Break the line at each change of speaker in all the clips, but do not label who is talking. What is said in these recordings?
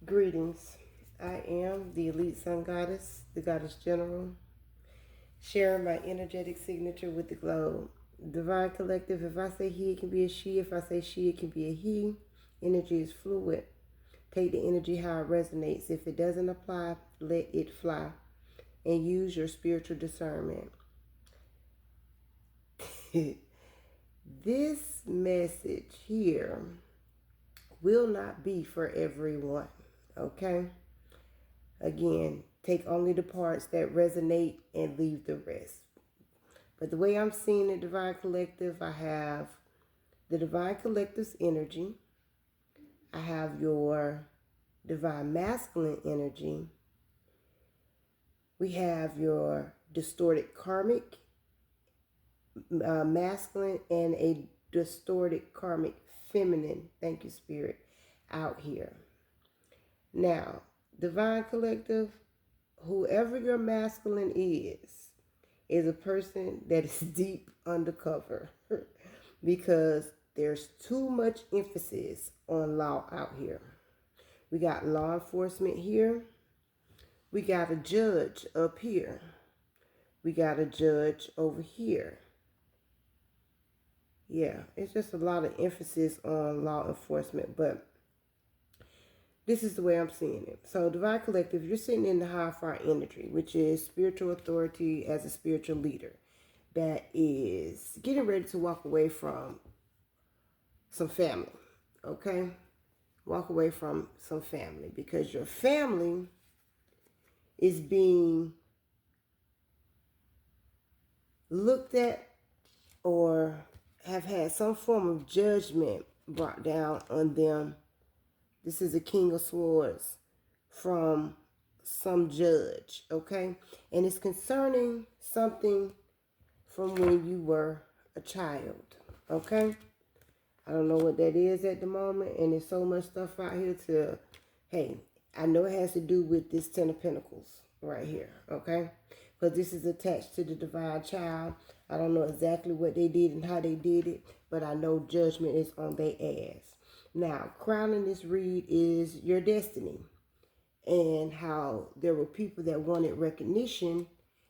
Greetings. I am the Elite Sun Goddess, the Goddess General, sharing my energetic signature with the globe. Divine Collective, if I say he, it can be a she. If I say she, it can be a he. Energy is fluid. Take the energy how it resonates. If it doesn't apply, let it fly. And use your spiritual discernment. This message here will not be for everyone, okay? Again, take only the parts that resonate and leave the rest. But the way I'm seeing the Divine Collective, I have the Divine Collective's energy. I have your Divine Masculine energy. We have your distorted karmic masculine and a distorted karmic feminine, thank you, Spirit, out here. Now, Divine Collective, whoever your masculine is a person that is deep undercover because there's too much emphasis on law out here. We got law enforcement here. We got a judge up here. We got a judge over here. Yeah, it's just a lot of emphasis on law enforcement, but this is the way I'm seeing it. So, Divine Collective, you're sitting in the high fire energy, which is spiritual authority as a spiritual leader that is getting ready to walk away from some family, okay? Walk away from some family because your family is being looked at or have had some form of judgment brought down on them. This is a King of Swords from some judge, okay? And it's concerning something from when you were a child, okay? I don't know what that is at the moment, and there's so much stuff out here to, hey, I know it has to do with this Ten of Pentacles right here, okay? Because this is attached to the divine child. I don't know exactly what they did and how they did it, but I know judgment is on their ass. Now, crowning this read is your destiny and how there were people that wanted recognition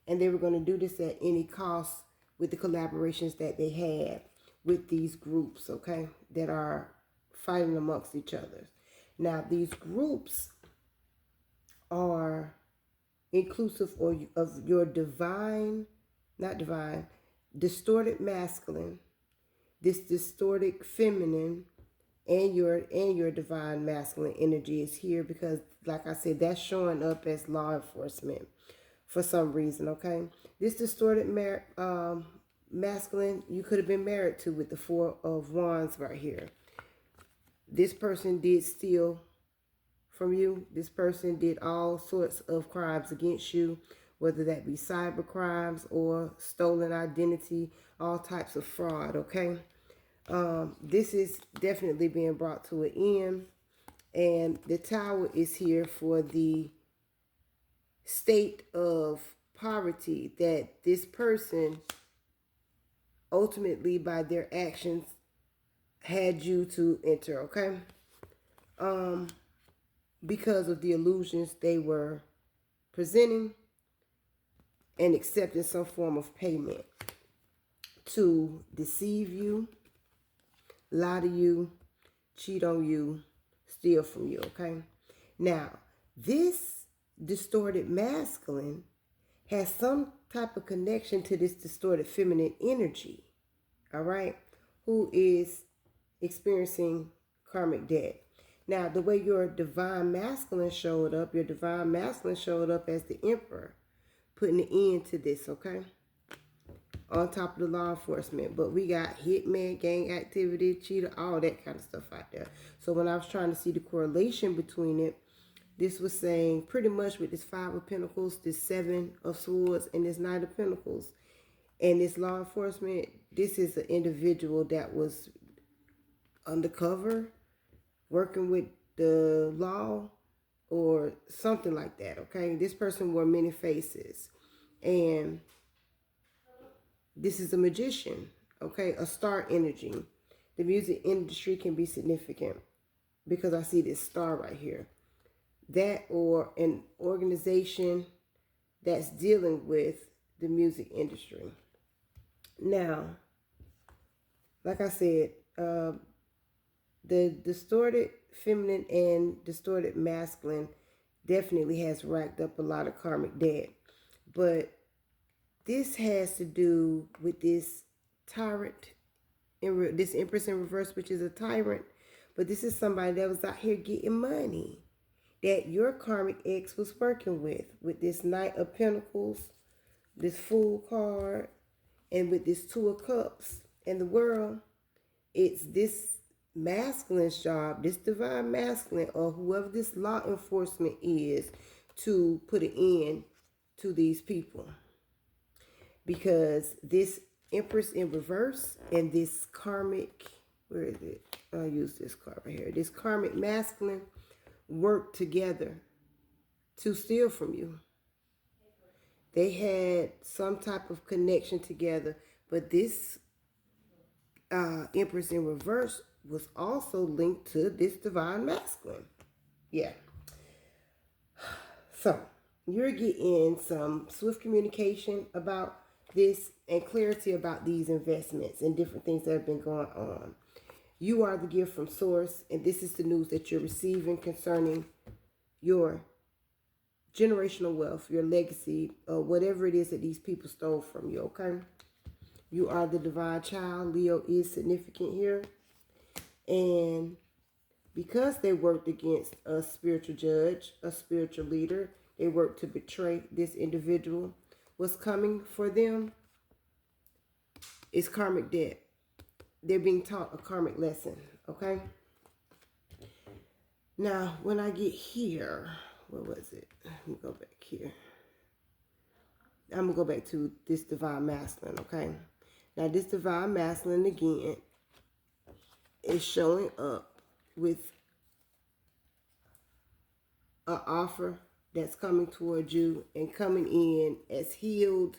and they were going to do this at any cost with the collaborations that they had with these groups, okay, that are fighting amongst each other. Now, these groups are inclusive of your distorted masculine, this distorted feminine, and your divine masculine energy is here because, like I said, that's showing up as law enforcement for some reason, okay? This distorted masculine, you could have been married to with the Four of Wands right here. This person did steal from you. This person did all sorts of crimes against you, whether that be cyber crimes or stolen identity, all types of fraud, okay? This is definitely being brought to an end. And the Tower is here for the state of poverty that this person ultimately by their actions had you to enter, okay? Because of the illusions they were presenting and accepting some form of payment to deceive you, lie to you, cheat on you, steal from you, okay? Now, this distorted masculine has some type of connection to this distorted feminine energy, all right, who is experiencing karmic debt. Now, the way your divine masculine showed up as the Emperor, putting an end to this, okay? On top of the law enforcement. But we got hitman, gang activity, cheater, all that kind of stuff out there. So when I was trying to see the correlation between it, this was saying pretty much with this Five of Pentacles, this Seven of Swords, and this Knight of Pentacles, and this law enforcement, this is an individual that was undercover, working with the law or something like that, okay? This person wore many faces. And this is a magician, okay? A star energy. The music industry can be significant because I see this star right here. that or an organization that's dealing with the music industry. Now, like I said, the distorted feminine and distorted masculine definitely has racked up a lot of karmic debt. But this has to do with this tyrant, this Empress in reverse, which is a tyrant. But this is somebody that was out here getting money that your karmic ex was working with this Knight of Pentacles, this Fool card, and with this Two of Cups in the world. It's this masculine's job, this divine masculine, or whoever this law enforcement is, to put an end to these people. Because this Empress in reverse and this karmic, where is it? I'll use this card right here. This karmic masculine work together to steal from you. They had some type of connection together, but this Empress in reverse was also linked to this divine masculine. Yeah. So you're getting some swift communication about this and clarity about these investments and different things that have been going on. You are the gift from source, and this is the news that you're receiving concerning your generational wealth, your legacy, or whatever it is that these people stole from you, okay? You are the divine child. Leo is significant here. And because they worked against a spiritual judge, a spiritual leader, they worked to betray this individual. What's coming for them is karmic debt. They're being taught a karmic lesson, okay? Now, when I get here, where was it? Let me go back here. I'm going to go back to this divine masculine, okay? Now, this divine masculine, again, is showing up with an offer that's coming towards you and coming in as healed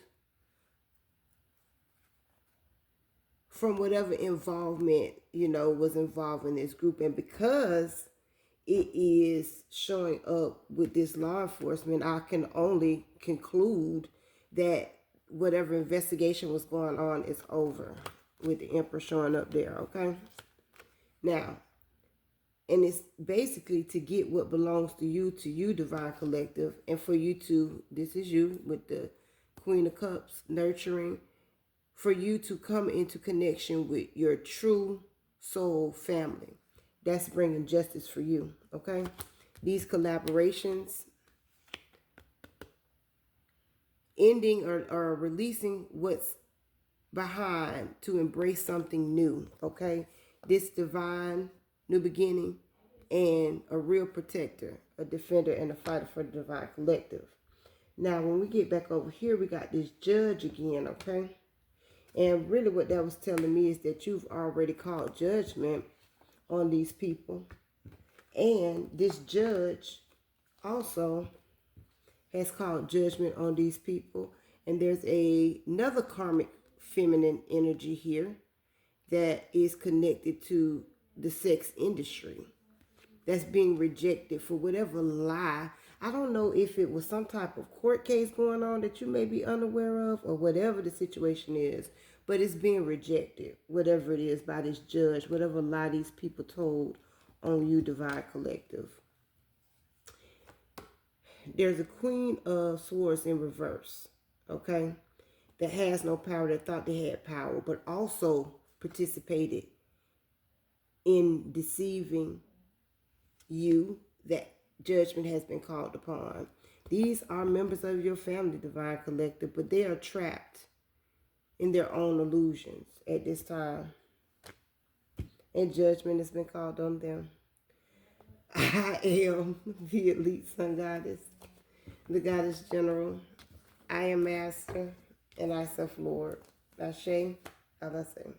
from whatever involvement, was involved in this group. And because it is showing up with this law enforcement, I can only conclude that whatever investigation was going on is over with the Emperor showing up there, okay? Now, and it's basically to get what belongs to you, Divine Collective, and for you to, this is you with the Queen of Cups, nurturing, for you to come into connection with your true soul family. That's bringing justice for you, okay? These collaborations, ending or releasing what's behind to embrace something new, okay? This divine new beginning and a real protector, a defender, and a fighter for the Divine Collective. Now, when we get back over here, we got this judge again, okay? And really what that was telling me is that you've already called judgment on these people. And this judge also has called judgment on these people. And there's another karmic feminine energy here that is connected to the sex industry that's being rejected for whatever lie. I don't know if it was some type of court case going on that you may be unaware of or whatever the situation is, but it's being rejected, whatever it is, by this judge, whatever lie these people told on you, Divine Collective. There's a Queen of Swords in reverse, okay, that has no power, that thought they had power, but also participated in deceiving you, that judgment has been called upon. These are members of your family, Divine Collective, but they are trapped in their own illusions at this time. And judgment has been called on them. I am the elite sun goddess, the goddess general. I am master, and I self Lord. Ashe, Avase.